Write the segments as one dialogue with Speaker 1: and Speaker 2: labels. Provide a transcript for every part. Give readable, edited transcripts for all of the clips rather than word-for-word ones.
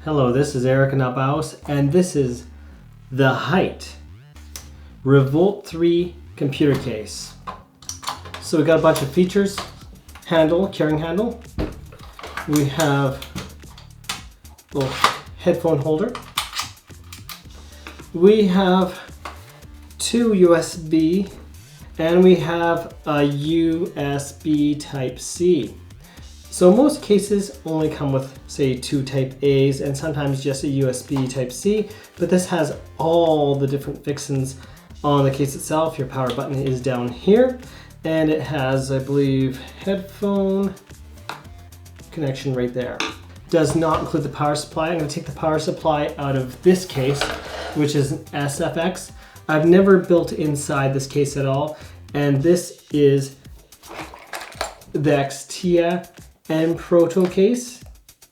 Speaker 1: Hello, this is Eric in Ibuypower, and this is the HYTE Revolt 3 computer case. So we got a bunch of features. Handle, carrying handle. We have a little headphone holder. We have two USB, and we have a USB Type-C. So most cases only come with, say, two Type A's and sometimes just a USB Type-C, but this has all the different fixins on the case itself. Your power button is down here, and it has, I believe, headphone connection right there. Does not include the power supply. I'm going to take the power supply out of this case, which is an SFX. I've never built inside this case at all, and this is the XTIA Xproto case.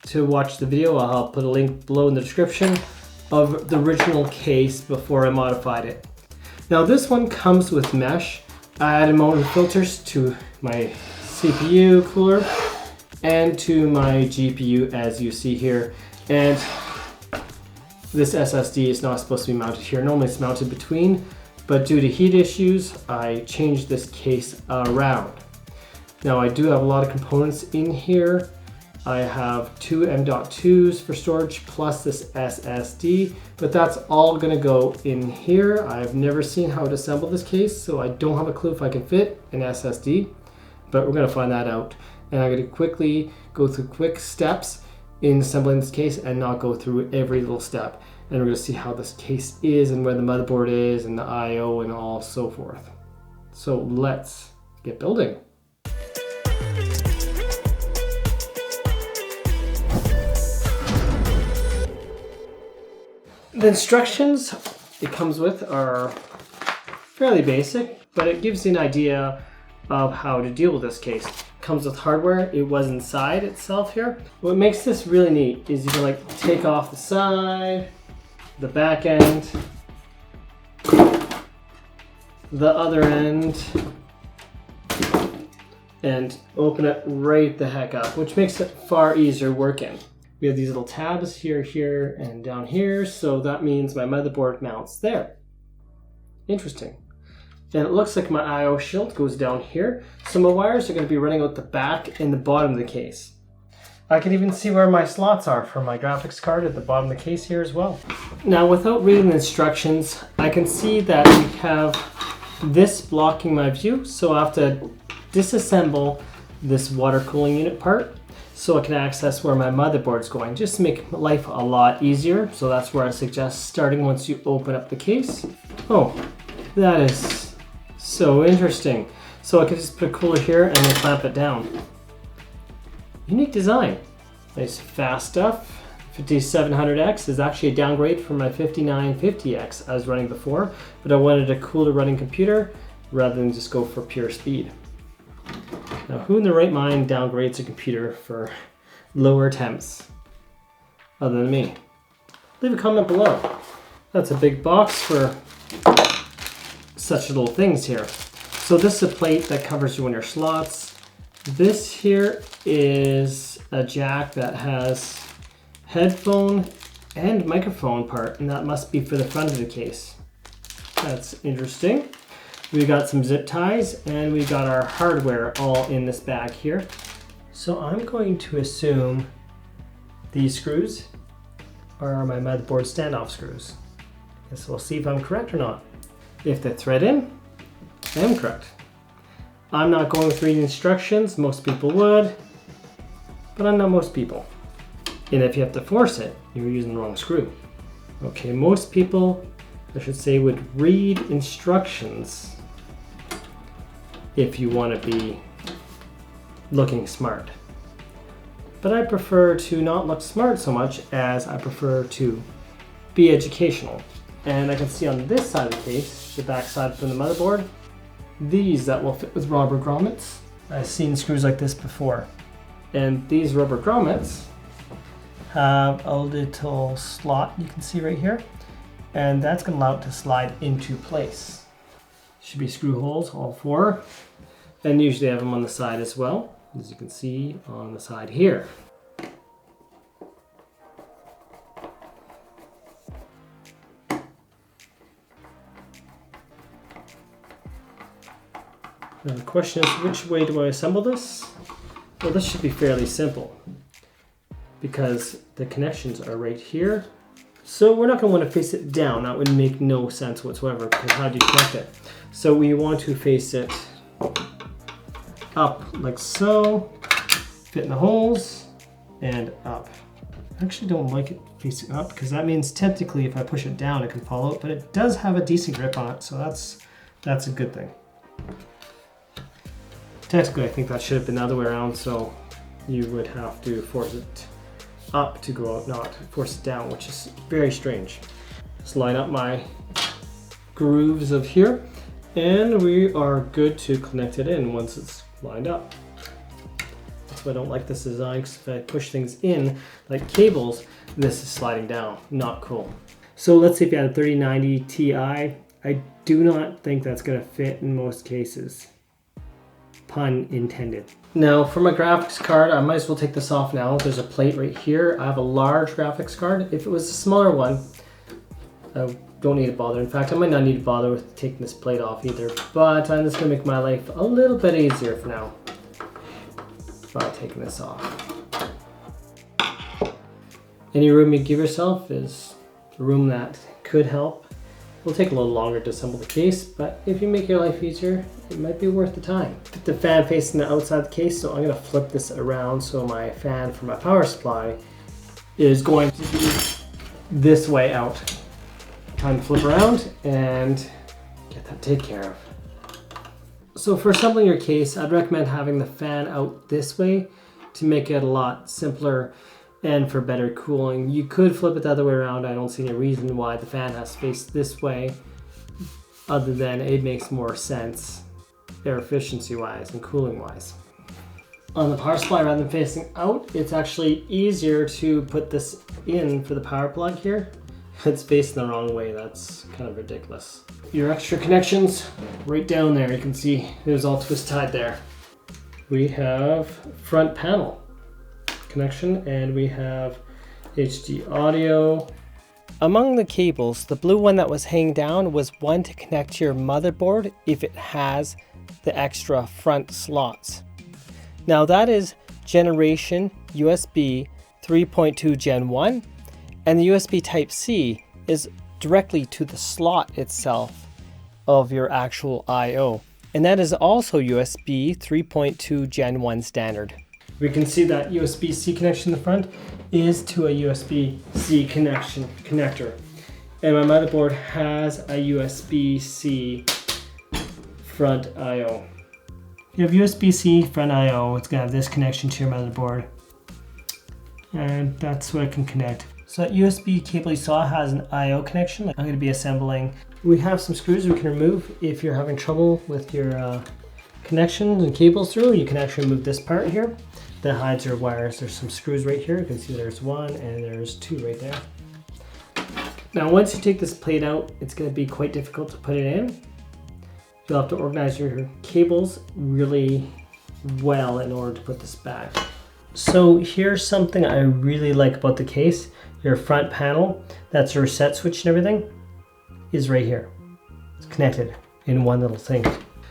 Speaker 1: To watch the video, I'll put a link below in the description of the original case before I modified it. Now this one comes with mesh. I added mounting filters to my CPU cooler and to my GPU, as you see here. And this SSD is not supposed to be mounted here. Normally it's mounted between, but due to heat issues, I changed this case around. Now I do have a lot of components in here. I have two M.2s for storage plus this SSD, but that's all gonna go in here. I've never seen how to assemble this case, so I don't have a clue if I can fit an SSD, but we're gonna find that out. And I'm gonna quickly go through quick steps in assembling this case and not go through every little step. And we're gonna see how this case is and where the motherboard is and the I/O and all so forth. So let's get building. The instructions it comes with are fairly basic, but it gives you an idea of how to deal with this case. It comes with hardware. It was inside itself here. What makes this really neat is you can like take off the side, the back end, the other end, and open it right the heck up, which makes it far easier working. We have these little tabs here, here, and down here, so that means my motherboard mounts there. Interesting. And it looks like my I/O shield goes down here, so my wires are going to be running out the back and the bottom of the case. I can even see where my slots are for my graphics card at the bottom of the case here as well. Now, without reading the instructions, I can see that we have this blocking my view, so I have to disassemble this water cooling unit part so I can access where my motherboard's going, just to make life a lot easier. So that's where I suggest starting once you open up the case. Oh, that is so interesting. So I can just put a cooler here and then clamp it down. Unique design. Nice fast stuff. 5700X is actually a downgrade from my 5950X I was running before, but I wanted a cooler running computer rather than just go for pure speed. Now, who in their right mind downgrades a computer for lower temps other than me? Leave a comment below. That's a big box for such little things here. So this is a plate that covers you on your slots. This here is a jack that has headphone and microphone part, and that must be for the front of the case. That's interesting. We got some zip ties, and we got our hardware all in this bag here. So I'm going to assume these screws are my motherboard standoff screws. Guess we'll see if I'm correct or not. If they thread in, I am correct. I'm not going with reading instructions. Most people would, but I'm not most people. And if you have to force it, you're using the wrong screw. Okay, most people, I should say, would read instructions if you want to be looking smart. But I prefer to not look smart so much as I prefer to be educational. And I can see on this side of the case, the back side from the motherboard, these that will fit with rubber grommets. I've seen screws like this before. And these rubber grommets have a little slot you can see right here, and that's going to allow it to slide into place. Should be screw holes, all four, and usually I have them on the side as well, as you can see on the side here. Now the question is, which way do I assemble this? Well, this should be fairly simple because the connections are right here. So we're not going to want to face it down. That would make no sense whatsoever, because how do you connect it? So we want to face it up like so, fit in the holes, and up. I actually don't like it facing up because that means technically if I push it down it can fall out, but it does have a decent grip on it, so that's a good thing. Technically I think that should have been the other way around, so you would have to force it up to go out, not force it down, which is very strange. Just line up my grooves of here, and we are good to connect it in once it's lined up. That's why I don't like this design, because if I push things in like cables, this is sliding down. Not cool. So let's say if you had a 3090 Ti, I do not think that's going to fit in most cases. Pun intended. Now for my graphics card, I might as well take this off now. There's a plate right here. I have a large graphics card. If it was a smaller one, I don't need to bother. In fact, I might not need to bother with taking this plate off either, but I'm just gonna make my life a little bit easier for now by taking this off. Any room you give yourself is a room that could help. It'll take a little longer to assemble the case, but if you make your life easier, it might be worth the time. Put the fan facing the outside of the case, so I'm gonna flip this around so my fan for my power supply is going to be this way out. Time to flip around and get that taken care of. So for assembling your case, I'd recommend having the fan out this way to make it a lot simpler and for better cooling. You could flip it the other way around. I don't see any reason why the fan has to face this way, other than it makes more sense air efficiency wise and cooling wise. On the power supply, rather than facing out, it's actually easier to put this in for the power plug here. It's facing the wrong way. That's kind of ridiculous. Your extra connections right down there. You can see it was all twist tied there. We have front panel connection, and we have HD audio. Among the cables, the blue one that was hanging down was one to connect to your motherboard if it has the extra front slots. Now that is generation USB 3.2 Gen 1, and the USB Type-C is directly to the slot itself of your actual I/O, and that is also USB 3.2 Gen 1 standard. We can see that USB-C connection in the front is to a USB-C connector. And my motherboard has a USB-C front I/O. If you have USB-C front I/O, it's going to have this connection to your motherboard. And that's what it can connect. So that USB cable you saw has an I/O connection. I'm going to be assembling. We have some screws we can remove if you're having trouble with your connections and cables through. You can actually remove this part here that hides your wires. There's some screws right here. You can see there's one and there's two right there. Now once you take this plate out, it's going to be quite difficult to put it in. You'll have to organize your cables really well in order to put this back. So here's something I really like about the case. Your front panel, that's your reset switch and everything, is right here. It's connected in one little thing.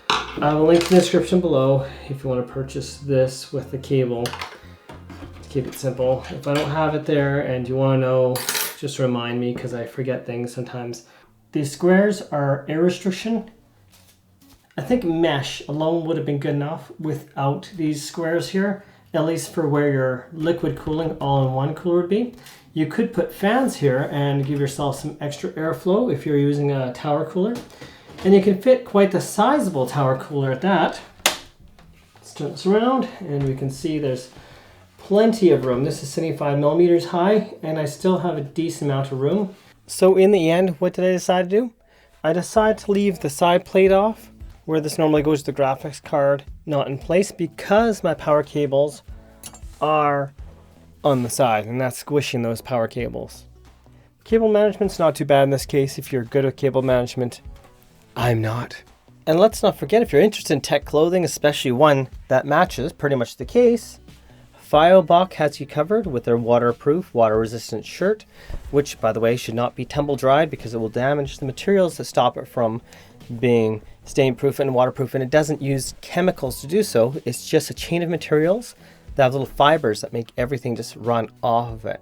Speaker 1: I have a link in the description below if you want to purchase this with the cable. To keep it simple. If I don't have it there and you want to know, just remind me because I forget things sometimes. These squares are air restriction. I think mesh alone would have been good enough without these squares here, at least for where your liquid cooling all-in-one cooler would be. You could put fans here and give yourself some extra airflow if you're using a tower cooler. And you can fit quite the sizable tower cooler at that. Let's turn this around and we can see there's plenty of room. This is 75 millimeters high and I still have a decent amount of room. So in the end, what did I decide to do? I decided to leave the side plate off where this normally goes to the graphics card, not in place, because my power cables are on the side and that's squishing those power cables. Cable management's not too bad in this case if you're good with cable management. I'm not. And let's not forget, if you're interested in tech clothing, especially one that matches pretty much the case, Ibuypower has you covered with their waterproof, water-resistant shirt, which, by the way, should not be tumble dried because it will damage the materials that stop it from being stain-proof and waterproof, and it doesn't use chemicals to do so. It's just a chain of materials that have little fibers that make everything just run off of it.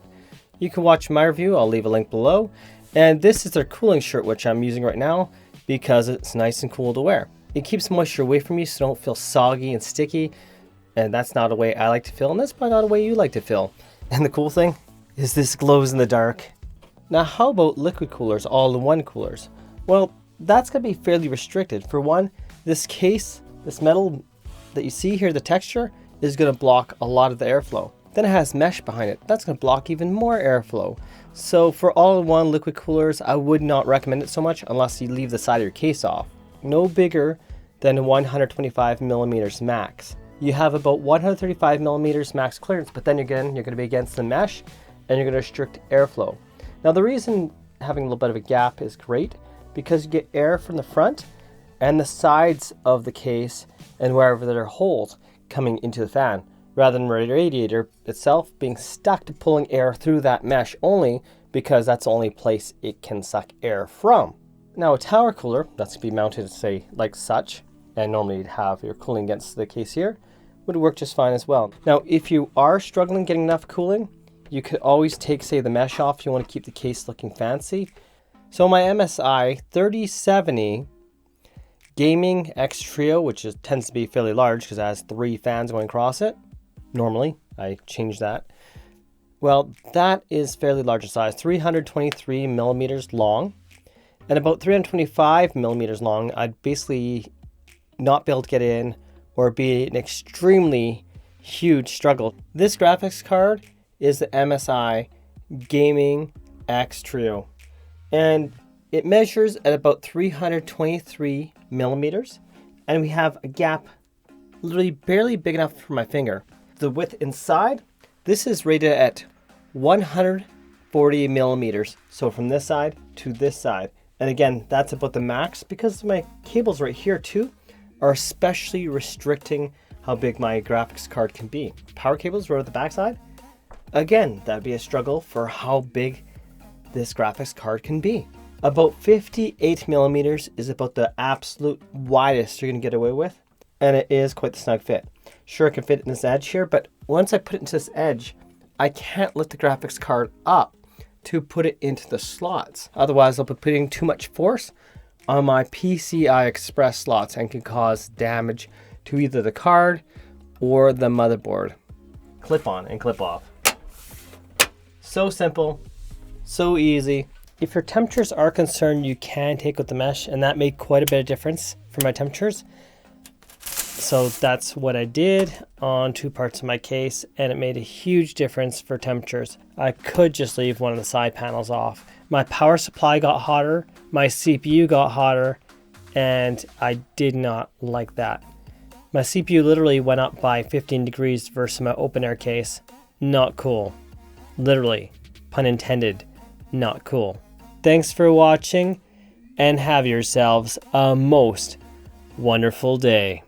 Speaker 1: You can watch my review, I'll leave a link below. And this is their cooling shirt, which I'm using right now because it's nice and cool to wear. It keeps moisture away from you so you don't feel soggy and sticky. And that's not a way I like to feel, and that's probably not a way you like to feel. And the cool thing is this glows in the dark. Now, how about liquid coolers, all-in-one coolers? Well, that's going to be fairly restricted. For one, this case, this metal that you see here, the texture, is going to block a lot of the airflow. Then it has mesh behind it. That's going to block even more airflow. So for all-in-one liquid coolers, I would not recommend it so much unless you leave the side of your case off. No bigger than 125 millimeters max. You have about 135 millimeters max clearance, but then again, you're going to be against the mesh and you're going to restrict airflow. Now, the reason having a little bit of a gap is great because you get air from the front and the sides of the case and wherever there are holes coming into the fan, rather than the radiator itself being stuck to pulling air through that mesh only because that's the only place it can suck air from. Now, a tower cooler, that's going to be mounted, say, like such, and normally you'd have your cooling against the case here, would work just fine as well. Now, if you are struggling getting enough cooling, you could always take, say, the mesh off if you want to keep the case looking fancy. So my MSI 3070 Gaming X Trio, which tends to be fairly large because it has 3 fans going across it. Normally, I changed that. Well, that is fairly large in size, 323 millimeters long, and about 325 millimeters long. I'd basically not be able to get in or be an extremely huge struggle. This graphics card is the MSI Gaming X Trio, and it measures at about 323 millimeters, and we have a gap literally barely big enough for my finger. The width inside, this is rated at 140 millimeters, so from this side to this side. And again, that's about the max because my cables right here too are especially restricting how big my graphics card can be. Power cables right at the backside, again, that'd be a struggle for how big this graphics card can be. About 58 millimeters is about the absolute widest you're gonna get away with, and it is quite the snug fit. Sure, it can fit in this edge here, but once I put it into this edge, I can't lift the graphics card up to put it into the slots. Otherwise, I'll be putting too much force on my PCI Express slots and can cause damage to either the card or the motherboard. Clip on and clip off. So simple, so easy. If your temperatures are concerned, you can take with the mesh, and that made quite a bit of difference for my temperatures. So that's what I did on 2 parts of my case, and it made a huge difference for temperatures. I could just leave one of the side panels off. My power supply got hotter, my CPU got hotter, and I did not like that. My CPU literally went up by 15 degrees versus my open air case. Not cool. Literally, pun intended, not cool. Thanks for watching, and have yourselves a most wonderful day.